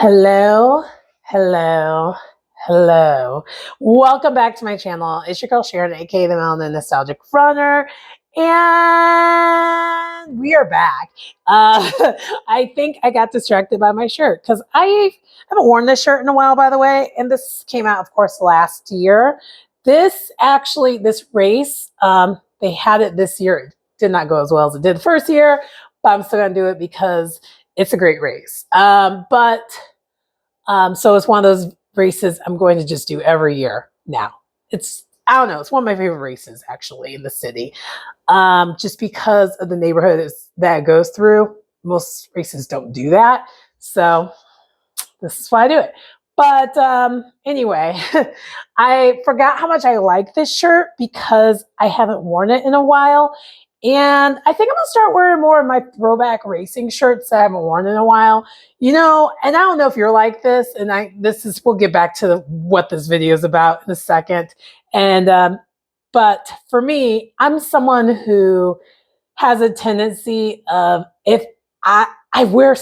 Hello, hello, hello. Welcome back to my channel. It's your girl Sharon, aka the Melanin Nostalgic Runner, and we are back. I think I got distracted by my shirt because I haven't worn this shirt in a while, by the way, and this came out, of course, last year. This race, they had it this year. It did not go as well as it did the first year, but I'm still gonna do it because it's a great race. So it's one of those races I'm going to just do every year now. I don't know, it's one of my favorite races actually in the city. Just because of the neighborhood that it goes through. Most races don't do that. So this is why I do it. But anyway, I forgot how much I like this shirt because I haven't worn it in a while. And I think I'm gonna start wearing more of my throwback racing shirts that I haven't worn in a while. And I don't know if you're like this, and we'll get back to what this video is about in a second. But for me, I'm someone who has a tendency of if I wear,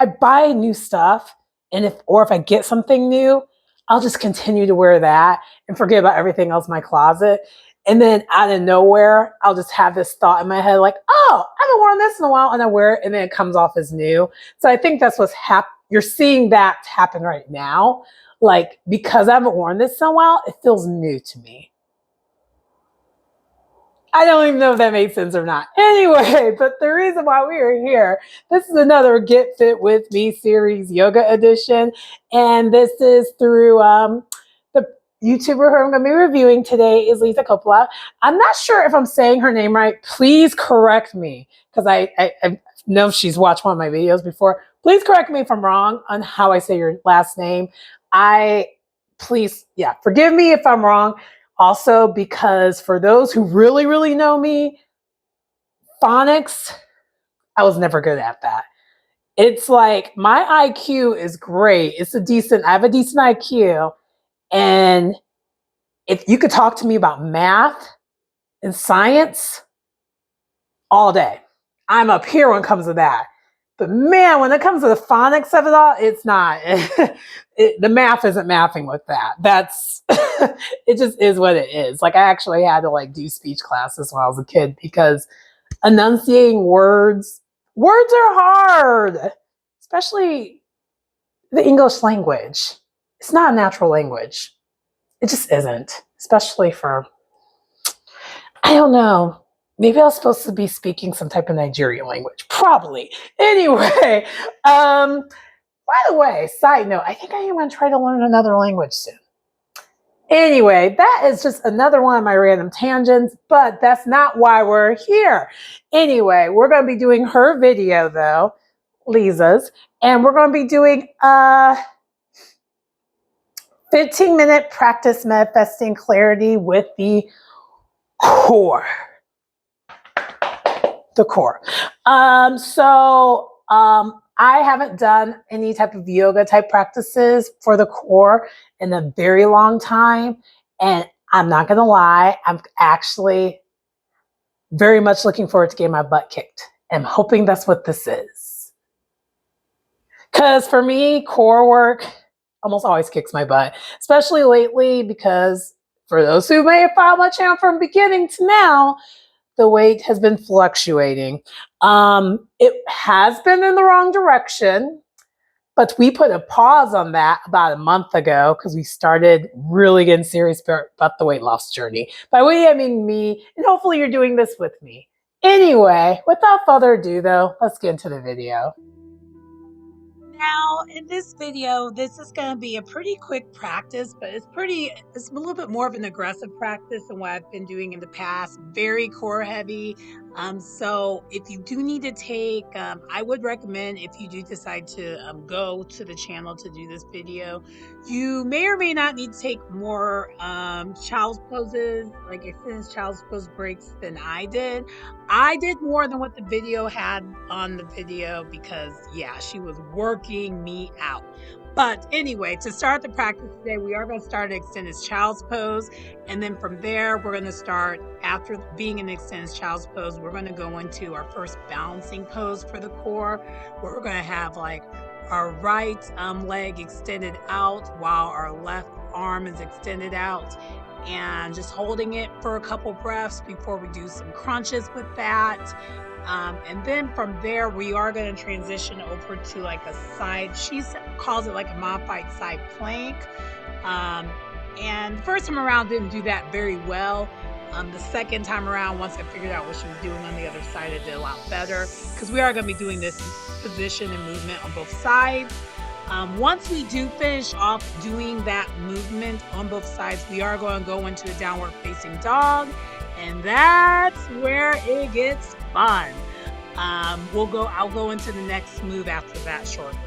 I buy new stuff, and if I get something new, I'll just continue to wear that and forget about everything else in my closet. And then out of nowhere, I'll just have this thought in my head like, oh, I haven't worn this in a while, and I wear it, and then it comes off as new. So I think that's what's happening. You're seeing that happen right now. Like, because I haven't worn this in a while, it feels new to me. I don't even know if that made sense or not. Anyway, but the reason why we are here, this is another Get Fit With Me series yoga edition. And this is through the YouTuber who I'm going to be reviewing today is Lisa Coppola. I'm not sure if I'm saying her name right. Please correct me because I know she's watched one of my videos before. Please correct me if I'm wrong on how I say your last name. Forgive me if I'm wrong. Also, because for those who really, really know me, phonics, I was never good at that. It's like my IQ is great. I have a decent IQ. And if you could talk to me about math and science all day, I'm up here when it comes to that. But man, when it comes to the phonics of it all, it's not. The math isn't mathing with that. It just is what it is. Like I actually had to do speech classes when I was a kid because enunciating words are hard, especially the English language. It's not a natural language. It just isn't, especially for, I don't know. Maybe I was supposed to be speaking some type of Nigerian language. Probably. Anyway, by the way, side note, I think I am going to try to learn another language soon. Anyway, that is just another one of my random tangents, but that's not why we're here. Anyway, we're going to be doing her video, though, Lisa's, and we're going to be doing a 15-minute practice manifesting clarity with the core. The core. I haven't done any type of yoga type practices for the core in a very long time. And I'm not going to lie, I'm actually very much looking forward to getting my butt kicked. I'm hoping that's what this is. Because for me, core work almost always kicks my butt, especially lately because for those who may have followed my channel from beginning to now, the weight has been fluctuating. It has been in the wrong direction, but we put a pause on that about a month ago because we started really getting serious about the weight loss journey. By we, I mean me, and hopefully you're doing this with me. Anyway, without further ado though, let's get into the video. Now, in this video, this is going to be a pretty quick practice, but it's a little bit more of an aggressive practice than what I've been doing in the past. Very core heavy. So if you do need to take, I would recommend if you do decide to go to the channel to do this video, you may or may not need to take more child's poses, like extended child's pose breaks than I did. I did more than what the video had on the video because, yeah, she was working me out. But anyway, to start the practice today, we are going to start an extended child's pose. And then from there, we're going to start, after being in extended child's pose, we're going to go into our first balancing pose for the core, where we're going to have our right leg extended out while our left arm is extended out, and just holding it for a couple breaths before we do some crunches with that. And then from there, we are going to transition over to like a side, she calls it like a modified side plank. And the first time around didn't do that very well. The second time around, once I figured out what she was doing on the other side, I did a lot better, because we are going to be doing this position and movement on both sides. Once we do finish off doing that movement on both sides, we are going to go into a downward facing dog, and that's where it gets fun. I'll go into the next move after that shortly.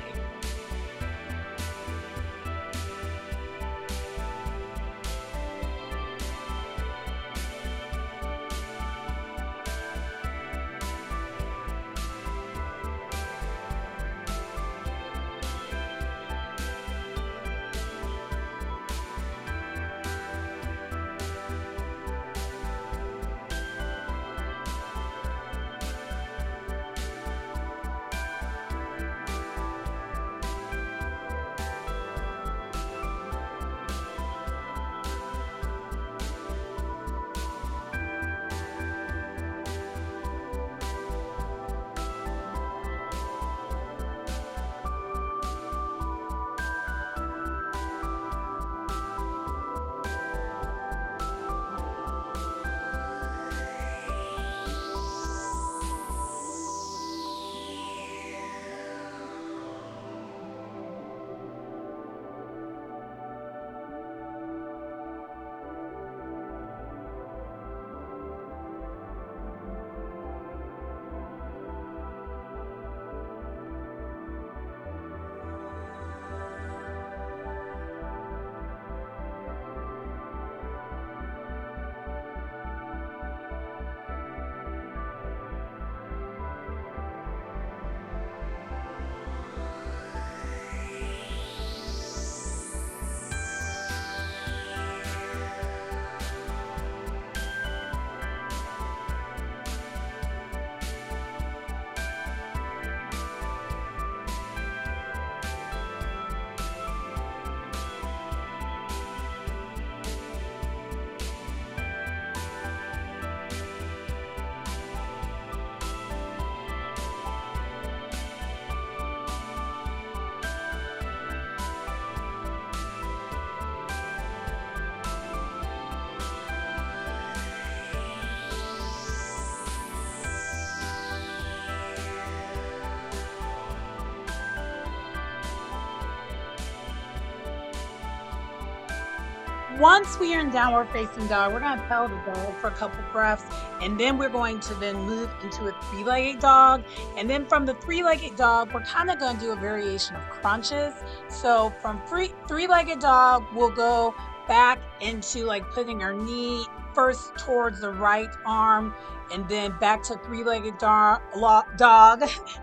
Once we are in downward facing dog, we're going to pedal the dog for a couple breaths, and then we're going to then move into a three-legged dog. And then from the three-legged dog, we're kind of going to do a variation of crunches. So from three-legged dog, we'll go back into like putting our knee first towards the right arm, and then back to three-legged dog,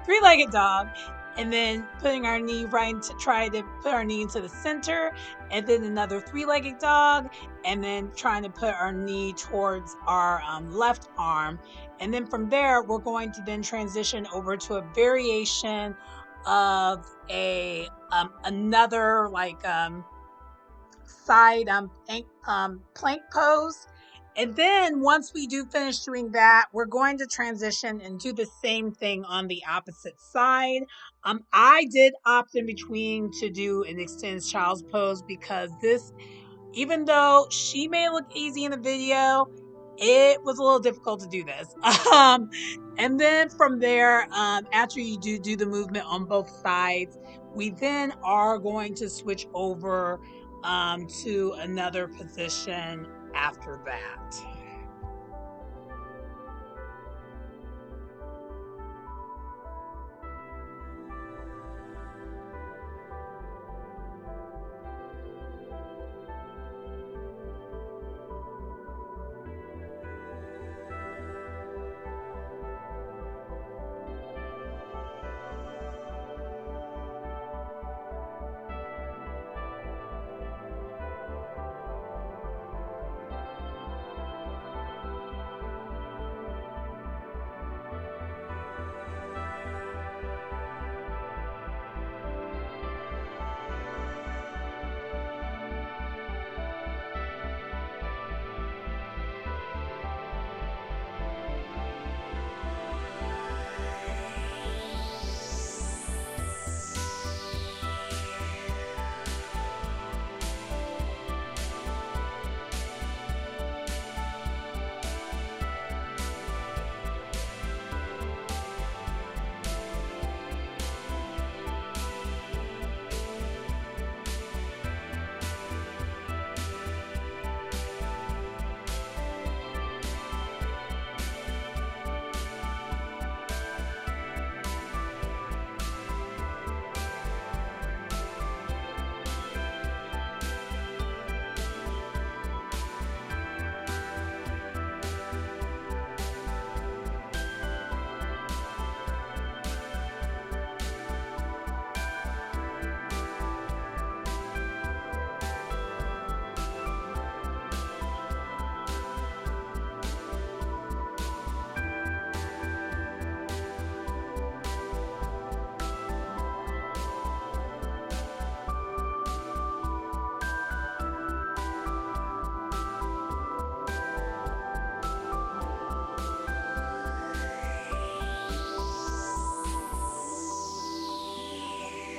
three-legged dog, and then putting our knee right to try to put our knee into the center, and then another three-legged dog, and then trying to put our knee towards our left arm. And then from there, we're going to then transition over to a variation of a another like side plank pose. And then once we do finish doing that, we're going to transition and do the same thing on the opposite side. I did opt in between to do an extended child's pose, because this, even though she may look easy in the video, it was a little difficult to do this. And then from there, after you do the movement on both sides, we then are going to switch over to another position after that.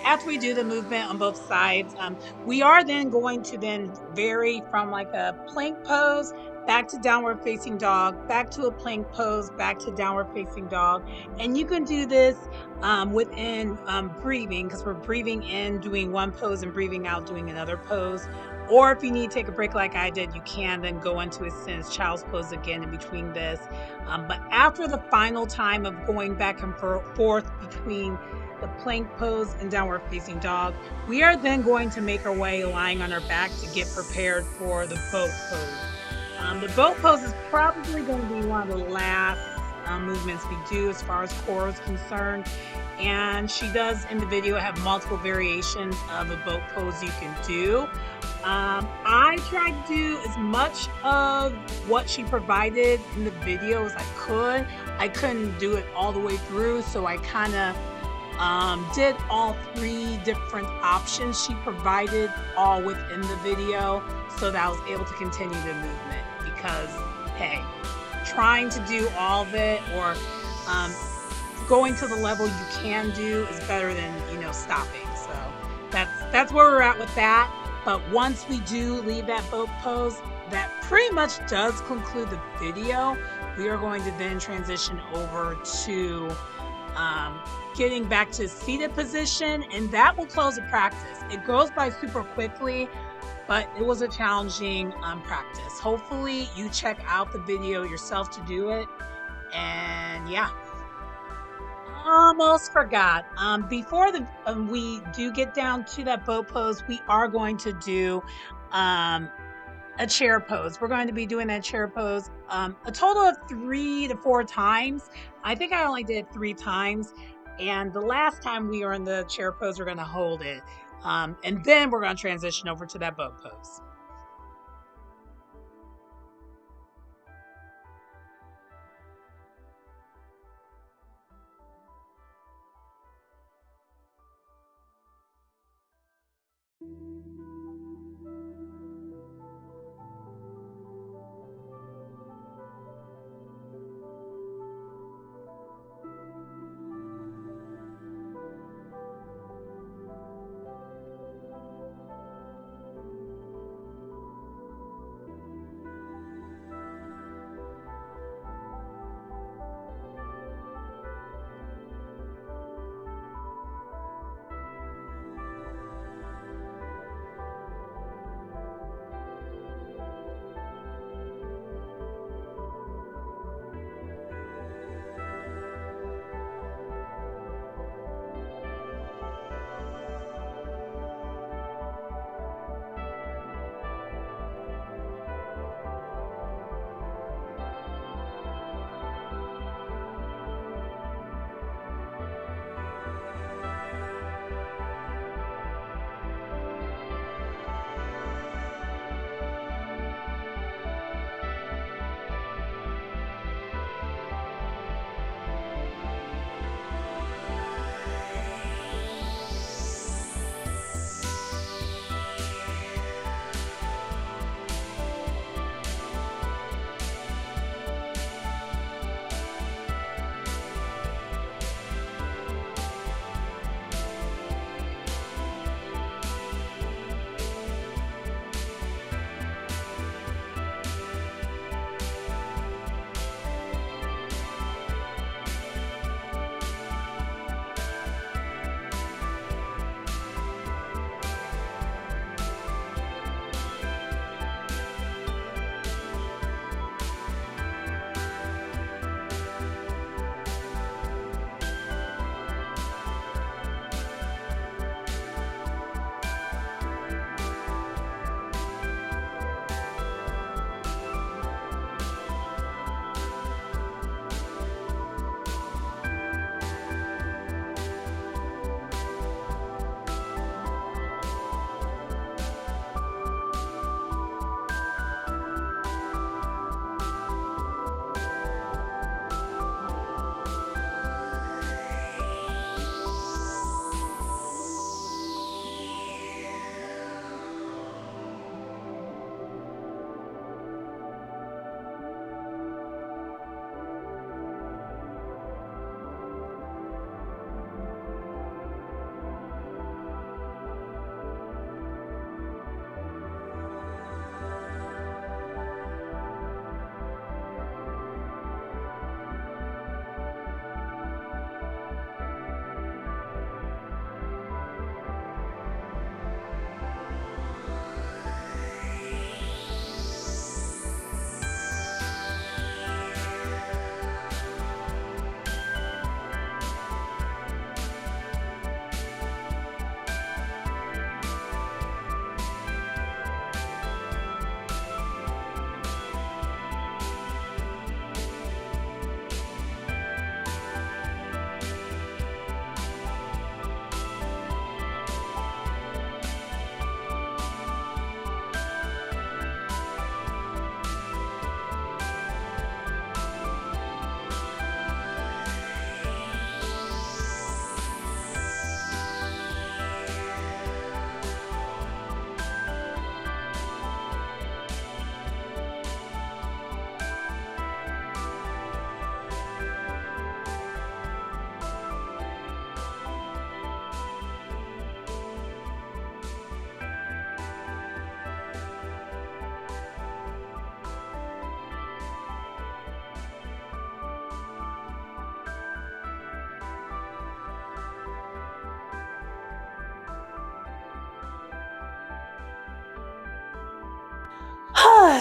after we do the movement on both sides, we are then going to then vary from like a plank pose back to downward facing dog, back to a plank pose, back to downward facing dog. And you can do this within breathing, because we're breathing in, doing one pose, and breathing out, doing another pose. Or if you need to take a break like I did, you can then go into a sentence child's pose again in between this. But after the final time of going back and forth between the plank pose and downward facing dog, we are then going to make our way lying on our back to get prepared for the boat pose. The boat pose is probably going to be one of the last movements we do as far as core is concerned. And she does in the video have multiple variations of a boat pose you can do. I tried to do as much of what she provided in the video as I could. I couldn't do it all the way through, so I kind of did all 3 different options she provided all within the video, so that I was able to continue the movement. Because hey, trying to do all of it, or going to the level you can do, is better than stopping. So that's where we're at with that. But once we do leave that boat pose, that pretty much does conclude the video. We are going to then transition over to getting back to seated position, and that will close the practice. It goes by super quickly, but it was a challenging practice. Hopefully you check out the video yourself to do it. And yeah, almost forgot. Before we do get down to that boat pose, we are going to do a chair pose. We're going to be doing that chair pose a total of 3 to 4 times. I think I only did 3 times. And the last time we were in the chair pose, we're going to hold it. And then we're going to transition over to that boat pose.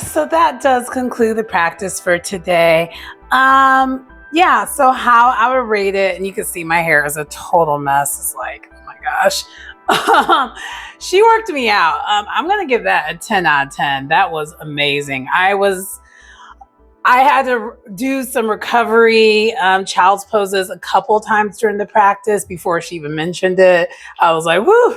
So that does conclude the practice for today. Yeah, so how I would rate it, and you can see my hair is a total mess. It's like, oh my gosh. She worked me out. I'm gonna give that a 10 out of 10. That was amazing. I had to do some recovery child's poses a couple times during the practice before she even mentioned it. I was like, woo.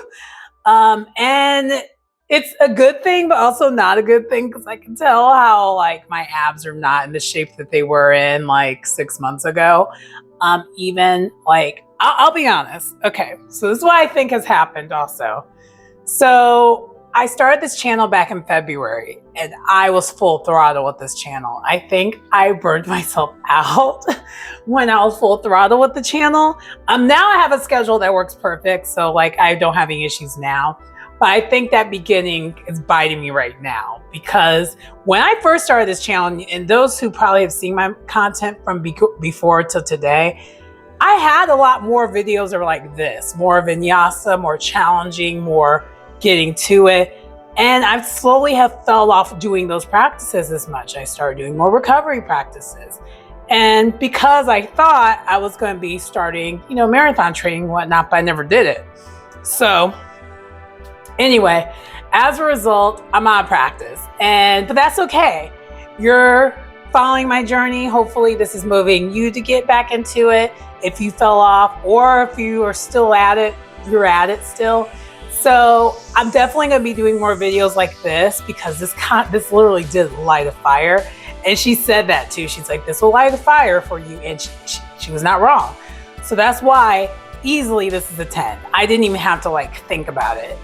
And it's a good thing, but also not a good thing, because I can tell how like my abs are not in the shape that they were in like 6 months ago. Even like, I'll be honest. Okay, so this is what I think has happened also. So I started this channel back in February, and I was full throttle with this channel. I think I burned myself out when I was full throttle with the channel. Now I have a schedule that works perfect, so like I don't have any issues now. But I think that beginning is biting me right now, because when I first started this channel, and those who probably have seen my content from before to today, I had a lot more videos that were like this, more vinyasa, more challenging, more getting to it. And I've slowly have fell off doing those practices as much. I started doing more recovery practices. And because I thought I was going to be starting, marathon training and whatnot, but I never did it. So anyway, as a result, I'm out of practice, but that's okay. You're following my journey. Hopefully this is moving you to get back into it. If you fell off, or if you are still at it, you're at it still. So I'm definitely going to be doing more videos like this, because this literally did light a fire. And she said that too. She's like, this will light a fire for you. And she was not wrong. So that's why easily this is a 10. I didn't even have to like think about it.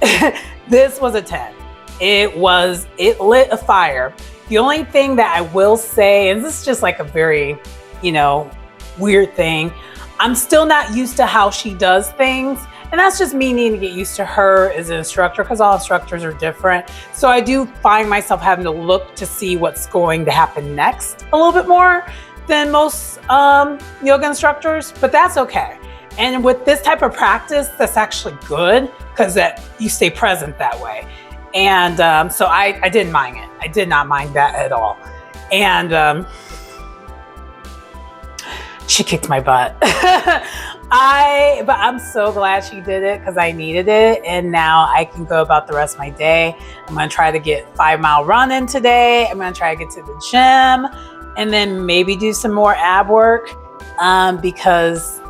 This was a 10. It lit a fire. The only thing that I will say, and this is just like a very, weird thing, I'm still not used to how she does things. And that's just me needing to get used to her as an instructor, because all instructors are different. So I do find myself having to look to see what's going to happen next a little bit more than most yoga instructors, but that's okay. And with this type of practice, that's actually good, because you stay present that way. And so I didn't mind it. I did not mind that at all. And she kicked my butt. But I'm so glad she did it, because I needed it. And now I can go about the rest of my day. I'm going to try to get 5-mile run in today. I'm going to try to get to the gym, and then maybe do some more ab work, because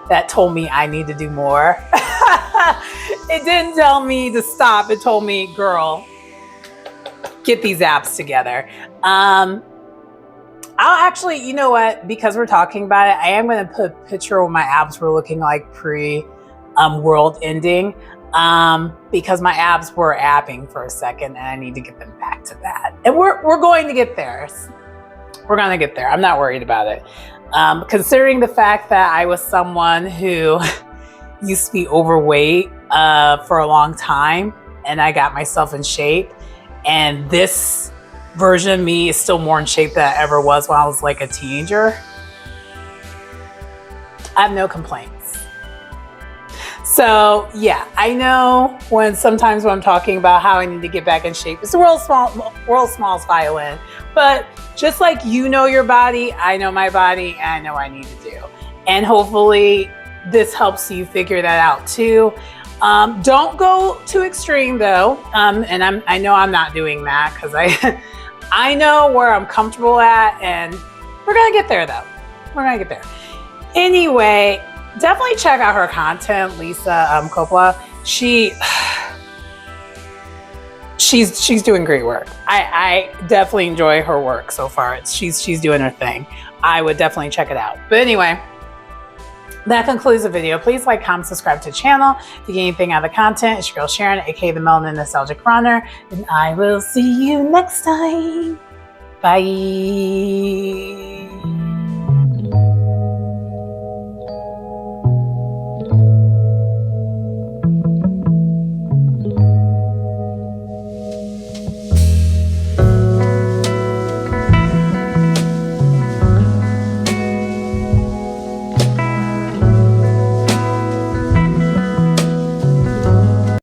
that told me I need to do more. It didn't tell me to stop. It told me, girl, get these abs together. I'll actually, you know what, because we're talking about it, I am going to put a picture of what my abs were looking like world ending, because my abs were abbing for a second, and I need to get them back to that. And we're going to get there. We're going to get there. I'm not worried about it. Considering the fact that I was someone who used to be overweight for a long time, and I got myself in shape, and this version of me is still more in shape than I ever was when I was like a teenager, I have no complaints. So yeah, I know sometimes when I'm talking about how I need to get back in shape, it's the world's smallest violin. But just like you know your body, I know my body, and I know what I need to do. And hopefully this helps you figure that out too. Don't go too extreme though. And I know I'm not doing that, because I know where I'm comfortable at, and we're going to get there though. We're going to get there. Anyway, definitely check out her content, Lisa Coppola. She's doing great work. I definitely enjoy her work so far. She's doing her thing. I would definitely check it out. But anyway, that concludes the video. Please like, comment, subscribe to the channel. If you get anything out of the content, it's your girl Sharon, aka the Melanin Nostalgic Runner. And I will see you next time. Bye.